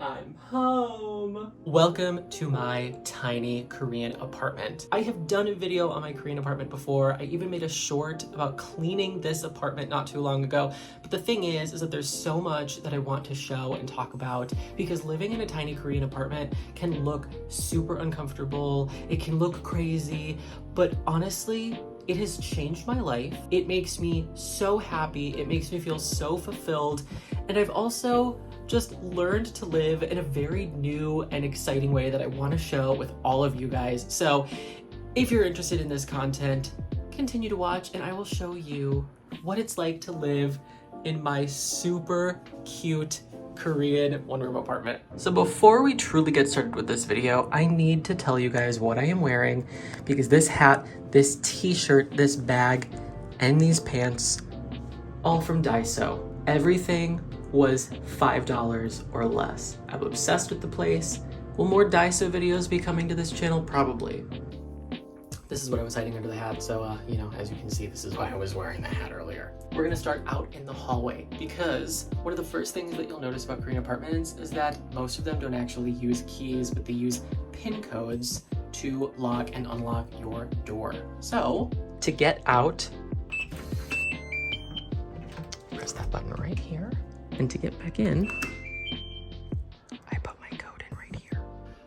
I'm home. Welcome to my tiny Korean apartment. I have done a video on my Korean apartment before. I even made a short about cleaning this apartment not too long ago. But the thing is that there's so much that I want to show and talk about because living in a tiny Korean apartment can look super uncomfortable. It can look crazy, but honestly, it has changed my life. It makes me so happy. It makes me feel so fulfilled. And I've also just learned to live in a very new and exciting way that I want to show with all of you guys. So if you're interested in this content, continue to watch and I will show you what it's like to live in my super cute Korean one-room apartment. So before we truly get started with this video, I need to tell you guys what I am wearing because this hat, this t-shirt, this bag, and these pants, all from Daiso. Everything was $5 or less. I'm obsessed with the place. Will more Daiso videos be coming to this channel? Probably. This is what I was hiding under the hat, so you know, as you can see, this is why I was wearing the hat earlier. We're gonna start out in the hallway because one of the first things that you'll notice about Korean apartments is that most of them don't actually use keys, but they use PIN codes to lock and unlock your door. So to get out, press that button right here. And to get back in, I put my code in right here.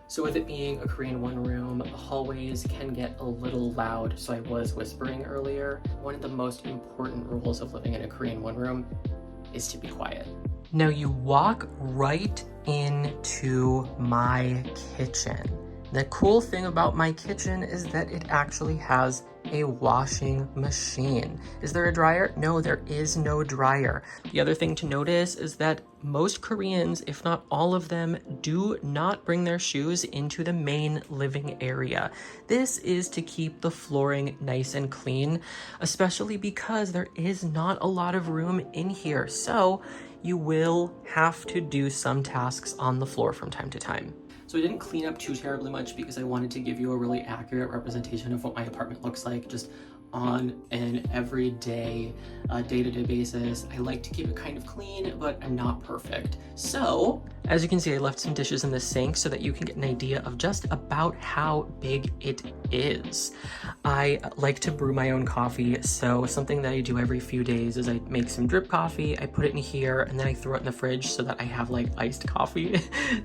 So with it being a Korean one room, the hallways can get a little loud. So I was whispering earlier. One of the most important rules of living in a Korean one room is to be quiet. Now you walk right into my kitchen. The cool thing about my kitchen is that it actually has a washing machine. Is there a dryer? No, there is no dryer. The other thing to notice is that most Koreans, if not all of them, do not bring their shoes into the main living area. This is to keep the flooring nice and clean, especially because there is not a lot of room in here. So you will have to do some tasks on the floor from time to time. So I didn't clean up too terribly much because I wanted to give you a really accurate representation of what my apartment looks like just on an everyday, day-to-day basis. I like to keep it kind of clean, but I'm not perfect. So, as you can see, I left some dishes in the sink so that you can get an idea of just about how big it is. I like to brew my own coffee, so something that I do every few days is I make some drip coffee, I put it in here, and then I throw it in the fridge so that I have like iced coffee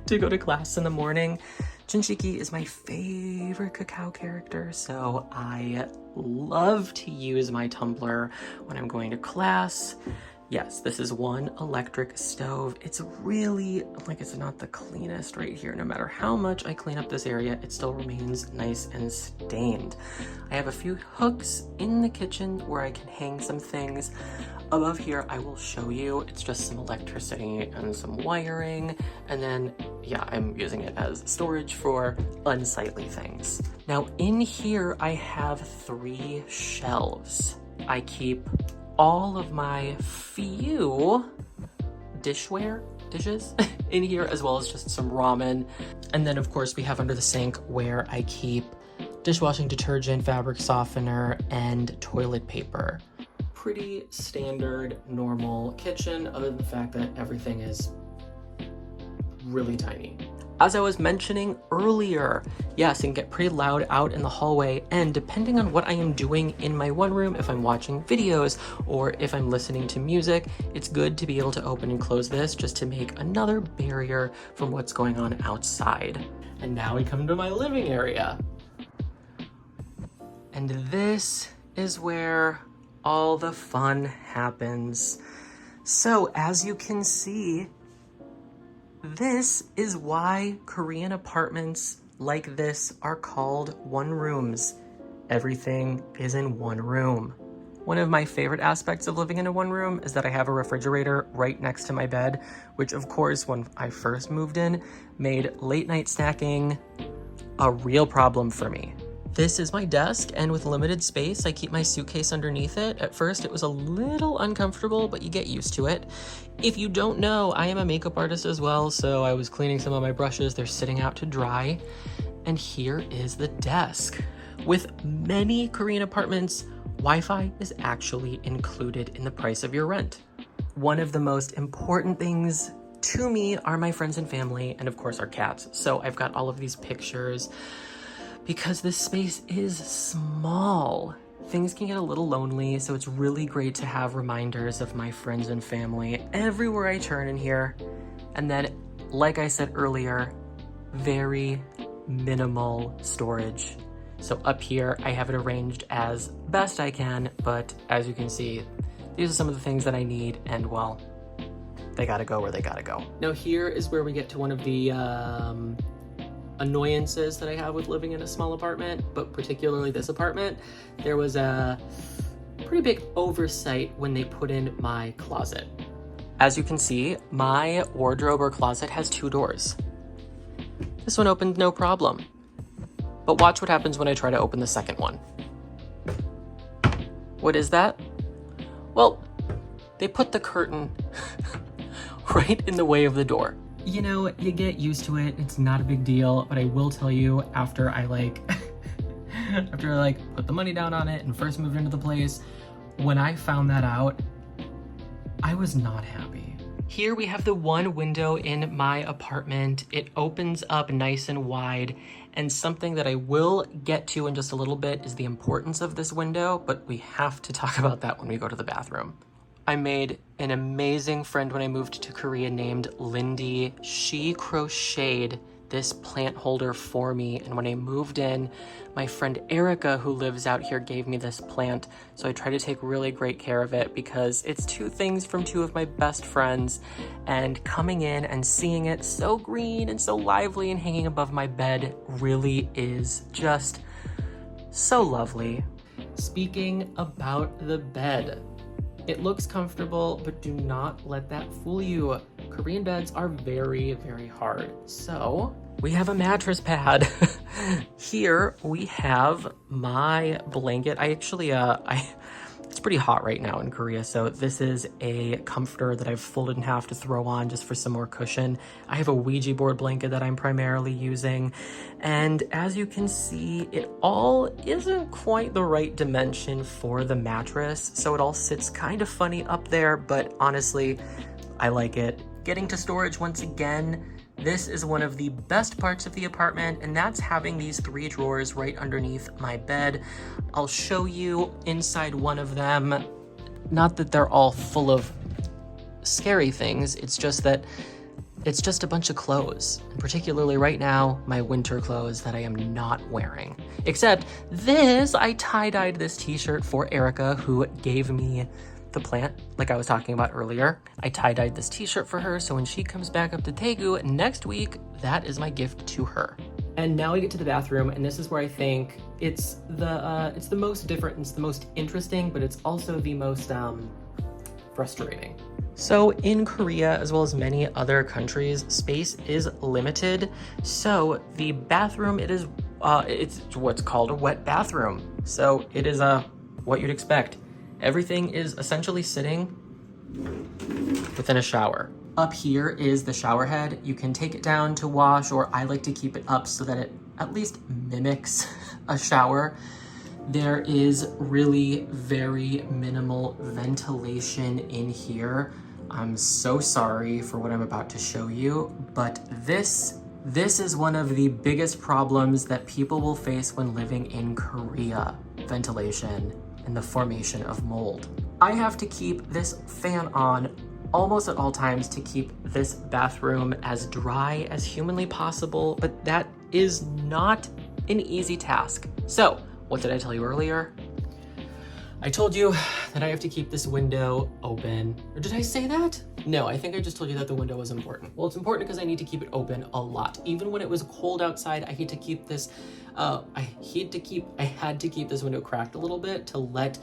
to go to class in the morning. Junshiki is my favorite cacao character, so I love to use my tumbler when I'm going to class. Yes, this is one electric stove. It's really, like, it's not the cleanest right here. No matter how much I clean up this area, it still remains nice and stained. I have a few hooks in the kitchen where I can hang some things. Above here, I will show you. It's just some electricity and some wiring. And then, yeah, I'm using it as storage for unsightly things. Now, in here, I have 3 shelves. I keep all of my few dishes in here, as well as just some ramen. And then, of course, we have under the sink where I keep dishwashing detergent, fabric softener, and toilet paper. Pretty standard, normal kitchen, other than the fact that everything is really tiny. As I was mentioning earlier, yes, it can get pretty loud out in the hallway, and depending on what I am doing in my one room, if I'm watching videos or if I'm listening to music, it's good to be able to open and close this just to make another barrier from what's going on outside. And now we come to my living area. And this is where all the fun happens. So as you can see, this is why Korean apartments like this are called one rooms. Everything is in one room. One of my favorite aspects of living in a one room is that I have a refrigerator right next to my bed, which of course, when I first moved in, made late night snacking a real problem for me. This is my desk, and with limited space, I keep my suitcase underneath it. At first, it was a little uncomfortable, but you get used to it. If you don't know, I am a makeup artist as well, so I was cleaning some of my brushes. They're sitting out to dry. And here is the desk. With many Korean apartments, Wi-Fi is actually included in the price of your rent. One of the most important things to me are my friends and family, and of course our cats. So I've got all of these pictures because this space is small. Things can get a little lonely, so it's really great to have reminders of my friends and family everywhere I turn in here. And then, like I said earlier, very minimal storage. So up here, I have it arranged as best I can, but as you can see, these are some of the things that I need, and well, they gotta go where they gotta go. Now here is where we get to one of the annoyances that I have with living in a small apartment, but particularly this apartment. There was a pretty big oversight when they put in my closet. As you can see, my wardrobe or closet has 2 doors. This one opened no problem. But watch what happens when I try to open the second one. What is that? Well, they put the curtain right in the way of the door. You know, you get used to it. It's not a big deal, but I will tell you, after I put the money down on it and first moved into the place, when I found that out, I was not happy. Here we have the one window in my apartment. It opens up nice and wide, and something that I will get to in just a little bit is the importance of this window, but we have to talk about that when we go to the bathroom. I made an amazing friend when I moved to Korea named Lindy. She crocheted this plant holder for me, and when I moved in, my friend Erica, who lives out here, gave me this plant, so I try to take really great care of it because it's 2 things from 2 of my best friends, and coming in and seeing it so green and so lively and hanging above my bed really is just so lovely. Speaking about the bed, it looks comfortable, but do not let that fool you. Korean beds are very, very hard. So we have a mattress pad. Here we have my blanket. I actually, it's pretty hot right now in Korea, so this is a comforter that I've folded in half to throw on just for some more cushion. I have a Ouija board blanket that I'm primarily using, and as you can see, it all isn't quite the right dimension for the mattress, so it all sits kind of funny up there, but honestly, I like it. Getting to storage once again, this is one of the best parts of the apartment, and that's having these 3 drawers right underneath my bed. I'll show you inside one of them. Not that they're all full of scary things, it's just that it's just a bunch of clothes, and particularly right now, my winter clothes that I am not wearing. Except this, I tie-dyed this t-shirt for Erica, who gave me the plant, like I was talking about earlier. I tie-dyed this t-shirt for her, so when she comes back up to Daegu next week, that is my gift to her. And now we get to the bathroom, and this is where I think it's the most different, it's the most interesting, but it's also the most frustrating. So in Korea, as well as many other countries, space is limited. So the bathroom, it's what's called a wet bathroom. So it is what you'd expect. Everything is essentially sitting within a shower. Up here is the shower head. You can take it down to wash, or I like to keep it up so that it at least mimics a shower. There is really very minimal ventilation in here. I'm so sorry for what I'm about to show you, but this is one of the biggest problems that people will face when living in Korea: ventilation and the formation of mold. I have to keep this fan on almost at all times to keep this bathroom as dry as humanly possible, but that is not an easy task. So, what did I tell you earlier? I told you that I have to keep this window open. Or did I say that? No, I think I just told you that the window was important. Well, it's important because I need to keep it open a lot. Even when it was cold outside, I had to keep this, I had to keep this window cracked a little bit to let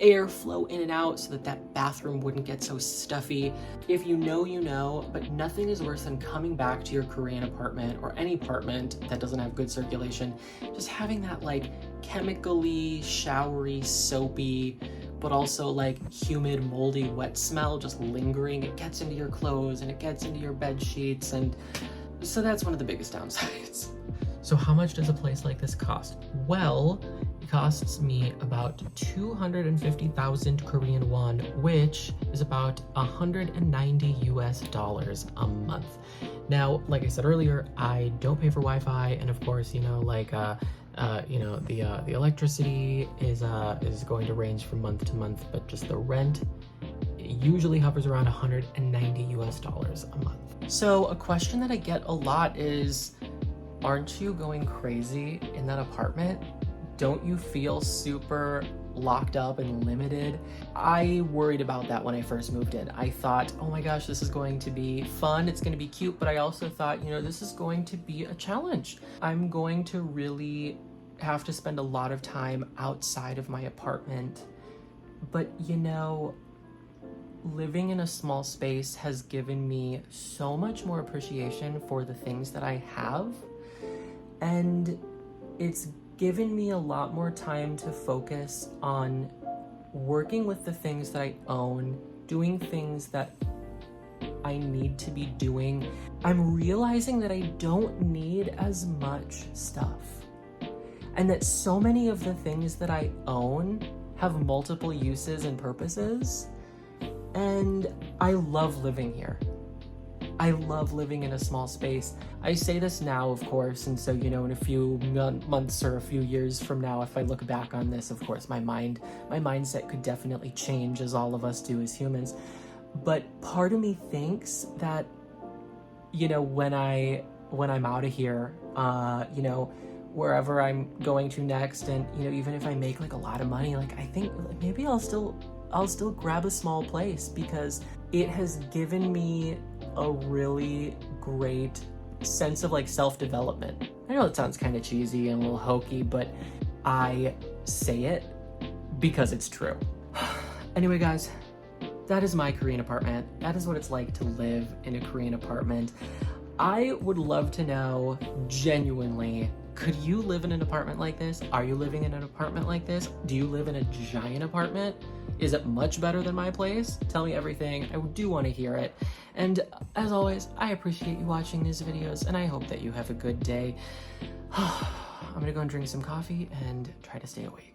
air flow in and out so that that bathroom wouldn't get so stuffy. If you know, you know, but nothing is worse than coming back to your Korean apartment or any apartment that doesn't have good circulation, just having that like chemically, showery, soapy, but also like humid, moldy, wet smell just lingering. It gets into your clothes and it gets into your bed sheets, and so that's one of the biggest downsides. So how much does a place like this cost? Well, it costs me about 250,000 Korean won, which is about $190 a month. Now, like I said earlier, I don't pay for Wi-Fi, and of course, you know, like, the electricity is going to range from month to month, but just the rent usually hovers around $190 a month. So a question that I get a lot is, aren't you going crazy in that apartment? Don't you feel super locked up and limited? I worried about that when I first moved in. I thought, oh my gosh, this is going to be fun, it's going to be cute, but I also thought, you know, this is going to be a challenge. I'm going to really have to spend a lot of time outside of my apartment. But you know, living in a small space has given me so much more appreciation for the things that I have, and it's given me a lot more time to focus on working with the things that I own, doing things that I need to be doing. I'm realizing that I don't need as much stuff, and that so many of the things that I own have multiple uses and purposes. And I love living here. I love living in a small space. I say this now, of course, and so, you know, in a few months or a few years from now, if I look back on this, of course, my mindset could definitely change, as all of us do as humans. But part of me thinks that, you know, when I'm out of here, you know, wherever I'm going to next, and, you know, even if I make like a lot of money, like, I think maybe I'll still grab a small place, because it has given me a really great sense of like self-development. I know it sounds kind of cheesy and a little hokey, but I say it because it's true. Anyway, guys, that is my Korean apartment. That is what it's like to live in a Korean apartment. I would love to know, genuinely, could you live in an apartment like this? Are you living in an apartment like this? Do you live in a giant apartment? Is it much better than my place? Tell me everything. I do want to hear it. And as always, I appreciate you watching these videos, and I hope that you have a good day. I'm gonna go and drink some coffee and try to stay awake.